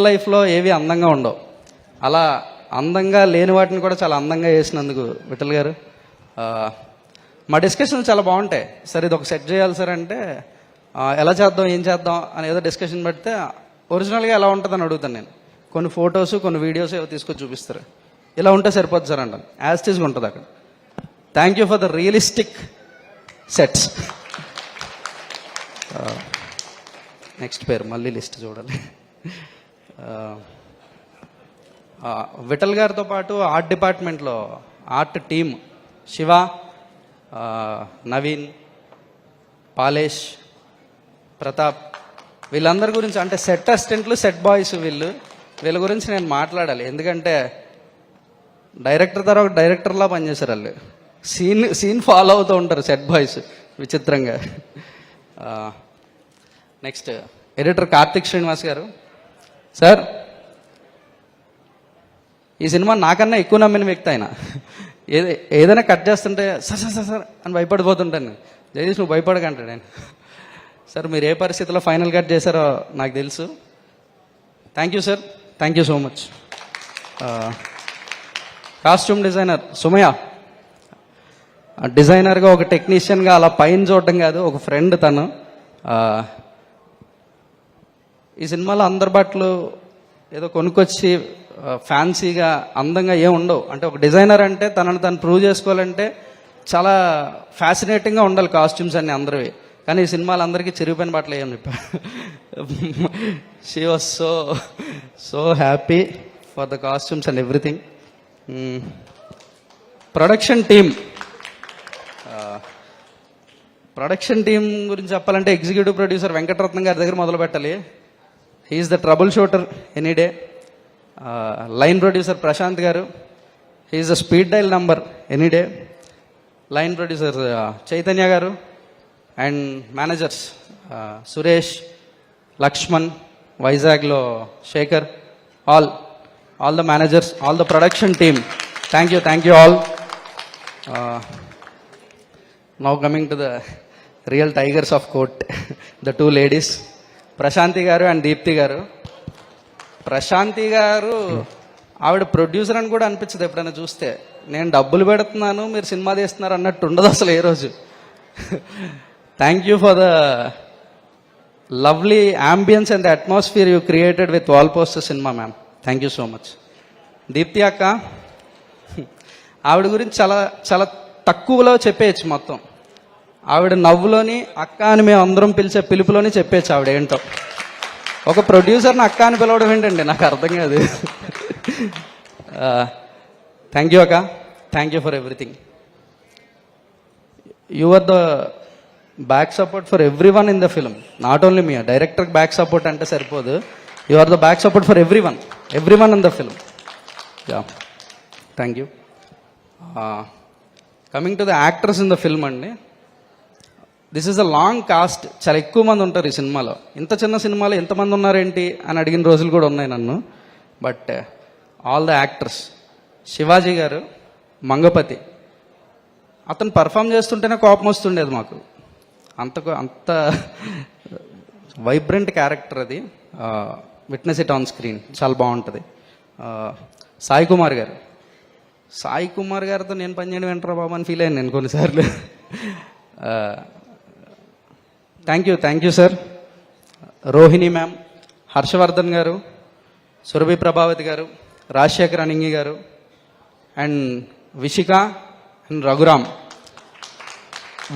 లైఫ్లో ఏవి అందంగా ఉండవు, అలా అందంగా లేని వాటిని కూడా చాలా అందంగా చేసినందుకు విఠల్ గారు. మా డిస్కషన్ చాలా బాగుంటాయి. సరే ఇది ఒక సెట్ చేయాలి సార్ అంటే ఎలా చేద్దాం ఏం చేద్దాం అని ఏదో డిస్కషన్ పెడితే ఒరిజినల్గా ఎలా ఉంటుందని అడుగుతాను నేను. కొన్ని ఫొటోస్ కొన్ని వీడియోస్ ఏవో తీసుకొని చూపిస్తారు, ఇలా ఉంటే సరిపోద్ది సార్ అంటాను. యాజ్ టీజ్గా ఉంటుంది అక్కడ. Thank you for the realistic sets. Next పేరు మళ్ళీ లిస్ట్ చూడాలి. విఠల్ గారితో పాటు ఆర్ట్ డిపార్ట్మెంట్లో ఆర్ట్ టీమ్ శివ, నవీన్, పాలేష్, ప్రతాప్, వీళ్ళందరి గురించి అంటే సెట్ అసిస్టెంట్లు సెట్ బాయ్స్ వీళ్ళ గురించి నేను మాట్లాడాలి. ఎందుకంటే డైరెక్టర్ తర్వాత డైరెక్టర్లా పనిచేశారు వాళ్ళు. సీన్ ఫాలో అవుతూ ఉంటారు సెట్ బాయ్స్ విచిత్రంగా. నెక్స్ట్ ఎడిటర్ కార్తిక్ శ్రీనివాస్ గారు. సార్ ఈ సినిమా నాకన్నా ఎక్కువ నమ్మిన వ్యక్తి ఆయన. ఏదైనా కట్ చేస్తుంటే సార్ సార్ సార్ అని భయపడిపోతుంటాను. జగదీష్ నువ్వు భయపడకంటాడు ఆయన. సార్ మీరు ఏ పరిస్థితిలో ఫైనల్ కట్ చేశారో నాకు తెలుసు. Thank you sir, thank you so much. Costume designer Sumayya, డిజైనర్గా ఒక టెక్నీషియన్గా అలా పైన చూడడం కాదు, ఒక ఫ్రెండ్ తను. ఈ సినిమాలో అందరి బట్టలు ఏదో కొనుక్కొచ్చి ఫ్యాన్సీగా అందంగా ఏం ఉండవు. అంటే ఒక డిజైనర్ అంటే తనను తను ప్రూవ్ చేసుకోవాలంటే చాలా ఫ్యాసినేటింగ్గా ఉండాలి కాస్ట్యూమ్స్ అన్నీ అందరివి. కానీ ఈ సినిమాలు అందరికీ చిరిగిపోయిన బట్టలు ఏమని చెప్పా. She was so happy for the costumes and everything. Production team గురించి చెప్పాలంటే ఎగ్జిక్యూటివ్ ప్రొడ్యూసర్ వెంకటరత్నం గారి దగ్గర మొదలు పెట్టాలి. He's the troubleshooter any day. Line producer Prashanth గారు, he's the speed dial number any day. Line producer Chaitanya గారు అండ్ మేనేజర్స్ సురేష్, లక్ష్మణ్, వైజాగ్లో Shekhar, all the managers, all the production team, thank you all. Now coming to the real tigers of Court, the two ladies, Prashanti గారు and Deepti గారు. ప్రశాంతి గారు ఆవిడ producer అని కూడా అనిపించదు ఎప్పుడైనా చూస్తే. నేను డబ్బులు పెడుతున్నాను మీరు సినిమా తీస్తున్నారు అన్నట్టు ఉండదు అసలు ఏ రోజు. Thank you for the lovely ambience and the atmosphere you created with wall poster cinema ma'am. Thank you so much. Deepthi అక్క, ఆవిడ గురించి చాలా చాలా తక్కువలో చెప్పేయచ్చు మొత్తం. ఆవిడ నవ్వులోని అక్క అని మేము అందరం పిలిచే పిలుపులోని చెప్పేయచ్చు ఆవిడ ఏంటో. ఒక ప్రొడ్యూసర్ని అక్క అని పిలవడం ఏంటండి నాకు అర్థం కాదు. థ్యాంక్ యూ అక్క, thank you for everything. You are the back support for everyone in the film, not only me. డైరెక్టర్కి బ్యాక్ సపోర్ట్ అంటే సరిపోదు, you are the back support for everyone in the film. Ya, thank you. Coming to the actors in the film అండి, this is a long cast. చాలా ఎక్కువ మంది ఉంటారు ఈ సినిమాలో. ఇంత చిన్న సినిమాలో ఎంతమంది ఉన్నారేంటి అని అడిగిన రోజులు కూడా ఉన్నాయి నన్ను. But all the actors, Shivaji గారు, మంగపతి, అతను పర్ఫామ్ చేస్తుంటేనే కోపం వస్తుండేది మాకు. అంత వైబ్రెంట్ క్యారెక్టర్ అది. విట్నెస్ ఇట్ ఆన్ స్క్రీన్, చాలా బాగుంటుంది. సాయి కుమార్ గారితో నేను పనిచేయడం వెంటరా బాబు అని ఫీల్ అయ్యాను నేను కొన్నిసార్లు. Thank you sir. Rohini ma'am, Harshavardhan గారు, సురభి ప్రభావతి గారు, రాజశేఖర్ అనింగి గారు అండ్ విషిక అండ్ రఘురామ్,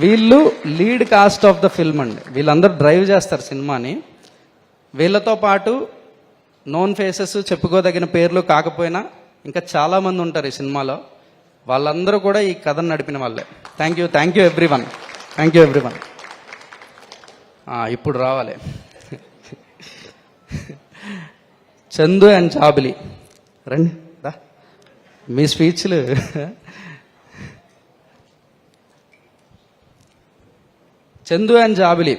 వీళ్ళు lead cost of the film అండి. వీళ్ళందరూ డ్రైవ్ చేస్తారు సినిమాని. వీళ్ళతో పాటు నోన్ ఫేసెస్, చెప్పుకోదగిన పేర్లు కాకపోయినా ఇంకా చాలామంది ఉంటారు ఈ సినిమాలో. వాళ్ళందరూ కూడా ఈ కథను నడిపిన వాళ్ళే. Thank you everyone. ఇప్పుడు రావాలి చందు అండ్ జాబిలి, రండి మీ స్పీచ్లు. చందు అండ్ జాబిలి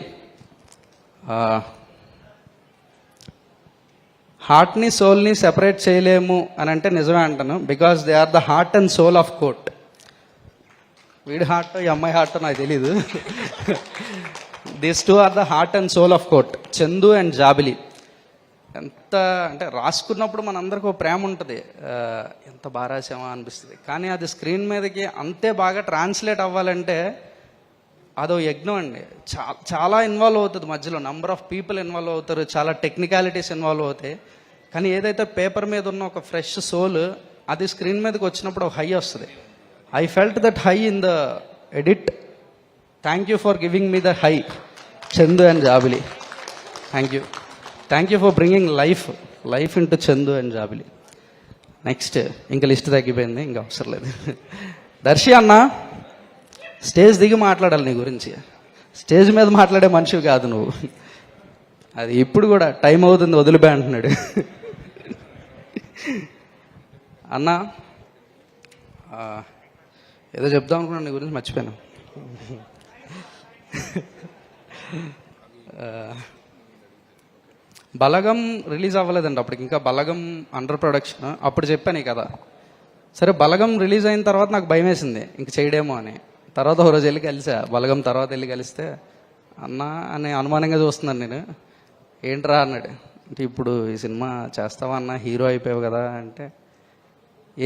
హార్ట్ని సోల్ని సెపరేట్ చేయలేము అని అంటే నిజమే అంటాను. Because they are the heart and soul of court. వీడి హార్ట్ ఈ అమ్మాయి హార్ట్ నాకు తెలీదు. These two are the heart and soul of court, Chandu and Jabili. ఎంత అంటే రాసుకున్నప్పుడు మనందరికీ ఒక ప్రేమ ఉంటుంది, ఎంత బాగా రాసామా అనిపిస్తుంది. కానీ అది స్క్రీన్ మీదకి అంతే బాగా ట్రాన్స్లేట్ అవ్వాలంటే అదో యజ్ఞం అండి. చాలా ఇన్వాల్వ్ అవుతుంది, మధ్యలో నంబర్ ఆఫ్ పీపుల్ ఇన్వాల్వ్ అవుతారు, చాలా టెక్నికాలిటీస్ ఇన్వాల్వ్ అవుతాయి. కానీ ఏదైతే పేపర్ మీద ఉన్న ఒక ఫ్రెష్ సోల్ అది స్క్రీన్ మీదకి వచ్చినప్పుడు ఒక హై వస్తుంది. I felt that high in the edit. Thank you for giving me the high, Chandu and Jabili. Thank you for bringing life into Chandu and Jabili. Next ఇంకా లిస్ట్ తగ్గిపోయింది, ఇంకా అవసరం లేదు. దర్శి అన్న, స్టేజ్ దిగి మాట్లాడాలి నీ గురించి. స్టేజ్ మీద మాట్లాడే మనిషివి కాదు నువ్వు. అది ఇప్పుడు కూడా టైం అవుతుంది వదిలిపోయి అంటున్నాడు. అన్న ఏదో చెప్దాం అనుకున్నాను నీ గురించి, మర్చిపోయాను. బలగం రిలీజ్ అవ్వలేదండి అప్పటికి, ఇంకా బలగం అండర్ ప్రొడక్షన్. అప్పుడు చెప్పాను కదా, సరే బలగం రిలీజ్ అయిన తర్వాత నాకు భయం వేసింది ఇంక చేయడేమో అని. తర్వాత ఒక రోజు వెళ్ళి కలిసా, బలగం తర్వాత వెళ్ళి కలిస్తే అన్న అని అనుమానంగా చూస్తున్నాను నేను. ఏంట్రా అన్నాడు. అంటే ఇప్పుడు ఈ సినిమా చేస్తావా అన్న, హీరో అయిపోయావు కదా అంటే,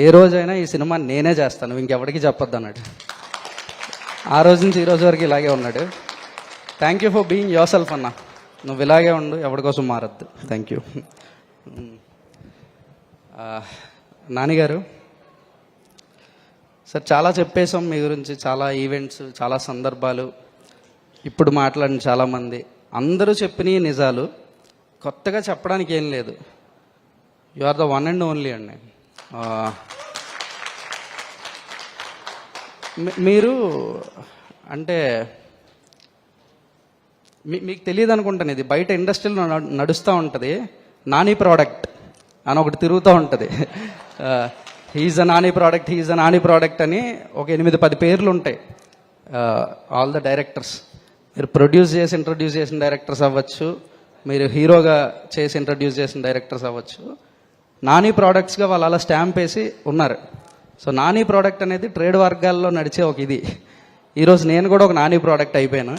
ఏ రోజైనా ఈ సినిమా నేనే చేస్తాను, ఇంకెవరికి చెప్పొద్దు అన్నాడు. ఆ రోజు నుంచి ఈ రోజు వరకు ఇలాగే ఉన్నాడు. Thank you for being yourself అన్న, నువ్వు ఇలాగే ఉండు, ఎవరి కోసం మారద్దు. Thank you. నానిగారు సార్, చాలా చెప్పేశాం మీ గురించి, చాలా ఈవెంట్స్, చాలా సందర్భాలు, ఇప్పుడు మాట్లాడిన చాలామంది, అందరూ చెప్పినవి నిజాలు, కొత్తగా చెప్పడానికి ఏం లేదు. You are the one and only అండి. మీరు అంటే మీకు తెలియదు అనుకుంటాను, ఇది బయట ఇండస్ట్రీలో నడుస్తూ ఉంటుంది. నాని ప్రోడక్ట్ అని ఒకటి తిరుగుతూ ఉంటుంది. హీఈస్ అ నాని ప్రోడక్ట్ అని ఒక 8-10 పేర్లు ఉంటాయి. ఆల్ ద డైరెక్టర్స్, మీరు ప్రొడ్యూస్ చేసి ఇంట్రడ్యూస్ చేసిన డైరెక్టర్స్ అవ్వచ్చు, మీరు హీరోగా చేసి ఇంట్రడ్యూస్ చేసిన డైరెక్టర్స్ అవ్వచ్చు, నాని ప్రోడక్ట్స్గా వాళ్ళు అలా స్టాంప్ వేసి ఉన్నారు. సో నాని ప్రోడక్ట్ అనేది ట్రేడ్ వర్గాల్లో నడిచే ఒక ఇది. ఈరోజు నేను కూడా ఒక నాని ప్రోడక్ట్ అయిపోయాను.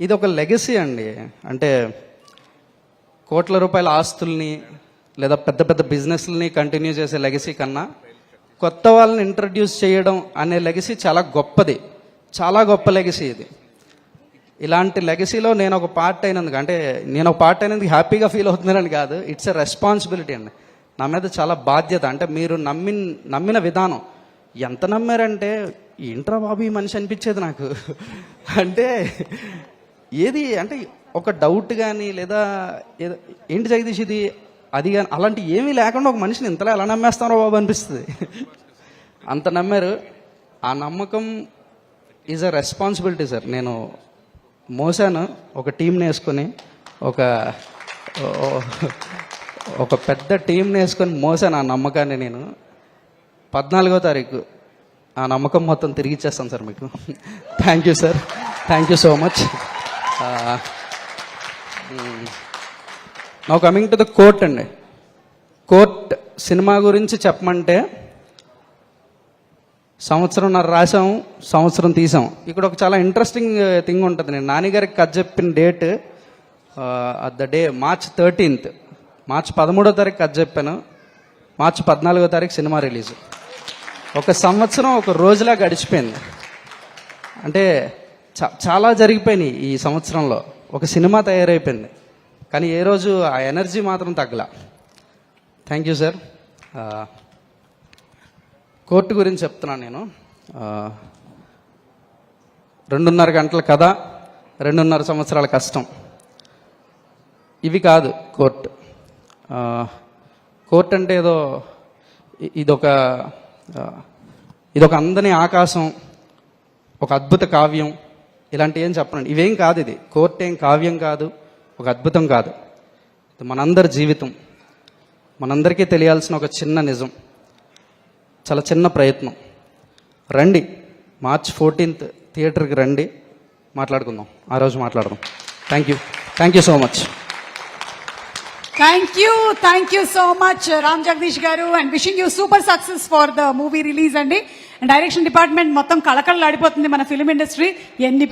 ఇది ఒక లెగసీ అండి. అంటే కోట్ల రూపాయల ఆస్తుల్ని లేదా పెద్ద పెద్ద బిజినెస్లని కంటిన్యూ చేసే లెగసీ కన్నా కొత్త వాళ్ళని ఇంట్రడ్యూస్ చేయడం అనే లెగసీ చాలా గొప్పది, చాలా గొప్ప లెగసీ ఇది. ఇలాంటి లెగసీలో నేను ఒక పార్ట్ అయినందుకు, అంటే నేను ఒక పార్ట్ అయినందుకు హ్యాపీగా ఫీల్ అవుతున్నానని కాదు, ఇట్స్ ఎ రెస్పాన్సిబిలిటీ అండి. నా మీద చాలా బాధ్యత. అంటే మీరు నమ్మిన విధానం ఎంత నమ్మారంటే, ఏంట్రా బాబు ఈ మనిషి అనిపించేది నాకు. అంటే ఏది అంటే ఒక డౌట్ కానీ లేదా ఏంటి జగదీష్ ఇది అది కానీ అలాంటి ఏమీ లేకుండా ఒక మనిషిని ఇంతలా ఎలా నమ్మేస్తారో బాబు అనిపిస్తుంది. అంత నమ్మారు. ఆ నమ్మకం ఈజ్ అ రెస్పాన్సిబిలిటీ సార్. నేను మోసాను, ఒక టీంని వేసుకొని, ఒక పెద్ద టీంని వేసుకొని మోసాను ఆ నమ్మకాన్ని. నేను 14వ తారీఖు ఆ నమ్మకం మొత్తం తిరిగి ఇచ్చేస్తాను సార్ మీకు. Thank you sir, thank you so much. Now coming to the court అండి. కోర్ట్ సినిమా గురించి చెప్పమంటే, సంవత్సరంన్నర రాసాము, సంవత్సరం తీసాం. ఇక్కడ ఒక చాలా ఇంట్రెస్టింగ్ థింగ్ ఉంటుంది. నేను నాన్నగారికి కథ చెప్పిన date the day March 13th, March 13వ తారీఖు కథ చెప్పాను, March 14వ తారీఖు సినిమా రిలీజ్. ఒక సంవత్సరం ఒక రోజులా గడిచిపోయింది. అంటే చాలా జరిగిపోయినాయి ఈ సంవత్సరంలో. ఒక సినిమా తయారైపోయింది, కానీ ఏ రోజు ఆ ఎనర్జీ మాత్రం తగ్గల. Thank you sir. కోర్టు గురించి చెప్తున్నాను నేను. 2.5 గంటల కథ, 2.5 సంవత్సరాల కష్టం. ఇవి కాదు కోర్టు. కోర్టు అంటే ఏదో ఇదొక అందని ఆకాశం, ఒక అద్భుత కావ్యం, ఇలాంటి ఏం చెప్పనండి. ఇవేం కాదు. ఇది కోర్టు ఏం కావ్యం కాదు, ఒక అద్భుతం కాదు. ఇది మనందరి జీవితం, మనందరికీ తెలియాల్సిన ఒక చిన్న నిజం, చాలా చిన్న ప్రయత్నం. రండి, March 14th థియేటర్కి రండి, మాట్లాడుకుందాం. ఆ రోజు మాట్లాడదాం. Thank you so much. Thank you so much, Ram Jagdish garu, and wishing you super success for the movie release andi. Direction department మొత్తం కళకళలాడిపోతుంది మన ఫిల్మ్ ఇండస్ట్రీ. ఎన్ని